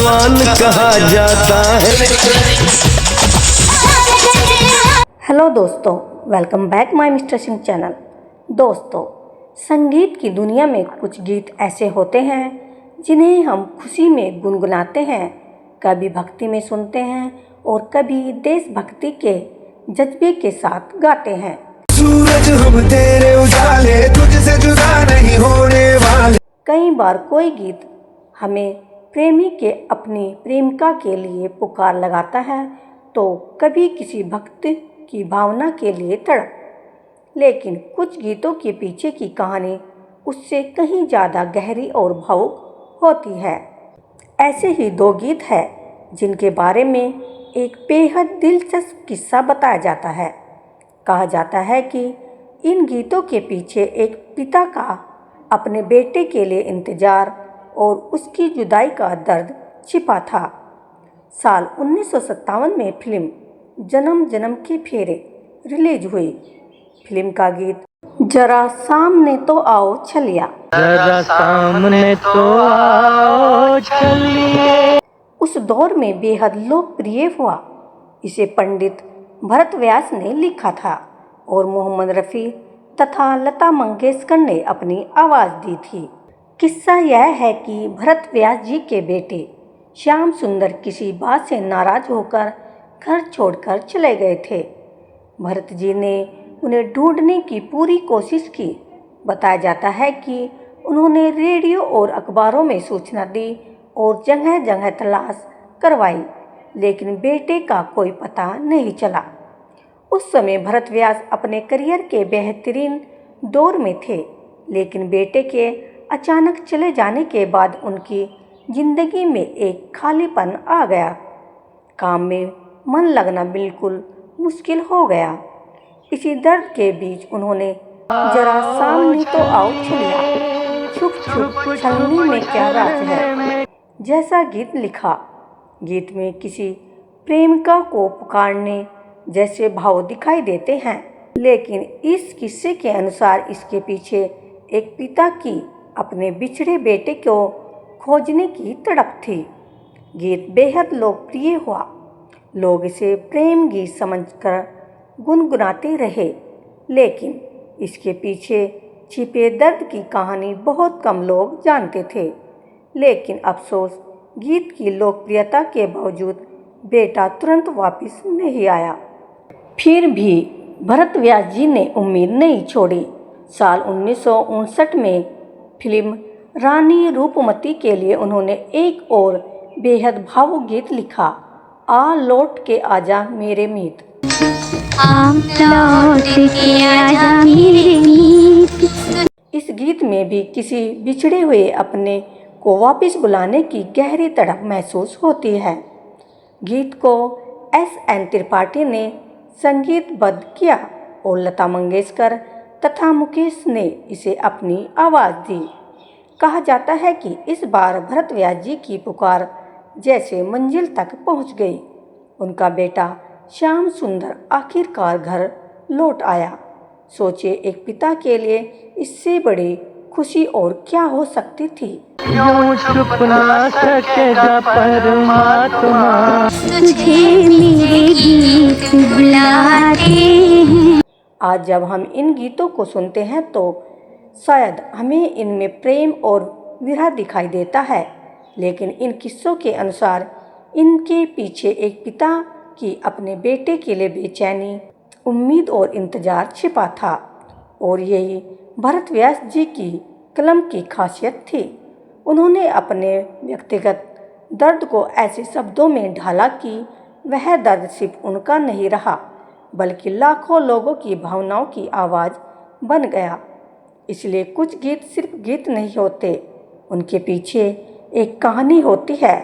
जवान कहा जाता है। हेलो दोस्तों, welcome back my mister Singh channel. दोस्तों, संगीत की दुनिया में कुछ गीत ऐसे होते हैं जिन्हें हम खुशी में गुनगुनाते हैं, कभी भक्ति में सुनते हैं और कभी देशभक्ति के जज्बे के साथ गाते हैं। सूरज हम तेरे उजाले, तुझसे जुदा नहीं होने वाले। कई बार कोई गीत हमें प्रेमी के अपनी प्रेमिका के लिए पुकार लगाता है, तो कभी किसी भक्त की भावना के लिए तड़प। लेकिन कुछ गीतों के पीछे की कहानी उससे कहीं ज़्यादा गहरी और भावुक होती है। ऐसे ही दो गीत हैं जिनके बारे में एक बेहद दिलचस्प किस्सा बताया जाता है। कहा जाता है कि इन गीतों के पीछे एक पिता का अपने बेटे के लिए इंतज़ार और उसकी जुदाई का दर्द छिपा था। साल 1957 में फिल्म जन्म जन्म के फेरे रिलीज हुई। फिल्म का गीत जरा सामने तो आओ छलिया, जरा सामने तो आओ चलिए, उस दौर में बेहद लोकप्रिय हुआ। इसे पंडित भरत व्यास ने लिखा था और मोहम्मद रफ़ी तथा लता मंगेशकर ने अपनी आवाज़ दी थी। किस्सा यह है कि भरत व्यास जी के बेटे श्याम सुंदर किसी बात से नाराज़ होकर घर छोड़कर चले गए थे। भरत जी ने उन्हें ढूंढने की पूरी कोशिश की। बताया जाता है कि उन्होंने रेडियो और अखबारों में सूचना दी और जगह जगह तलाश करवाई, लेकिन बेटे का कोई पता नहीं चला। उस समय भरत व्यास अपने करियर के बेहतरीन दौर में थे, लेकिन बेटे के अचानक चले जाने के बाद उनकी ज़िंदगी में एक खालीपन आ गया। काम में मन लगना बिल्कुल मुश्किल हो गया। इसी दर्द के बीच उन्होंने जरा सामने तो आओ छलिया, छुप छुप छलनी में क्या राज है जैसा गीत लिखा। गीत में किसी प्रेमिका को पुकारने जैसे भाव दिखाई देते हैं, लेकिन इस किस्से के अनुसार इसके पीछे एक पिता की अपने बिछड़े बेटे को खोजने की तड़प थी। गीत बेहद लोकप्रिय हुआ। लोग इसे प्रेम गीत समझकर गुनगुनाते रहे, लेकिन इसके पीछे छिपे दर्द की कहानी बहुत कम लोग जानते थे। लेकिन अफसोस, गीत की लोकप्रियता के बावजूद बेटा तुरंत वापस नहीं आया। फिर भी भरत व्यास जी ने उम्मीद नहीं छोड़ी। साल 1959 में फिल्म रानी रूपमती के लिए उन्होंने एक और बेहद भावुक गीत लिखा, आ लौट के आजा मेरे मीत। इस गीत में भी किसी बिछड़े हुए अपने को वापस बुलाने की गहरी तड़प महसूस होती है। गीत को S.N. त्रिपाठी ने संगीतबद्ध किया और लता मंगेशकर तथा मुकेश ने इसे अपनी आवाज़ दी। कहा जाता है कि इस बार भरत व्यास जी की पुकार जैसे मंजिल तक पहुंच गई। उनका बेटा श्याम सुंदर आखिरकार घर लौट आया। सोचिए, एक पिता के लिए इससे बड़ी खुशी और क्या हो सकती थी। यूं छुप ना सकेगा परमात्मा, तुझे मेरे गीत बुलाते हैं। आज जब हम इन गीतों को सुनते हैं तो शायद हमें इनमें प्रेम और विरह दिखाई देता है, लेकिन इन किस्सों के अनुसार इनके पीछे एक पिता की अपने बेटे के लिए बेचैनी, उम्मीद और इंतज़ार छिपा था। और यही भरत व्यास जी की कलम की खासियत थी। उन्होंने अपने व्यक्तिगत दर्द को ऐसे शब्दों में ढाला कि वह दर्द सिर्फ उनका नहीं रहा, बल्कि लाखों लोगों की भावनाओं की आवाज़ बन गया। इसलिए कुछ गीत सिर्फ गीत नहीं होते, उनके पीछे एक कहानी होती है,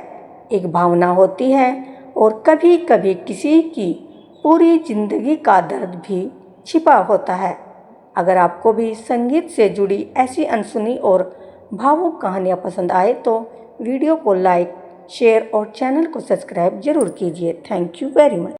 एक भावना होती है और कभी कभी किसी की पूरी ज़िंदगी का दर्द भी छिपा होता है। अगर आपको भी संगीत से जुड़ी ऐसी अनसुनी और भावुक कहानियाँ पसंद आए तो वीडियो को लाइक, शेयर और चैनल को सब्सक्राइब जरूर कीजिए। Thank you very much.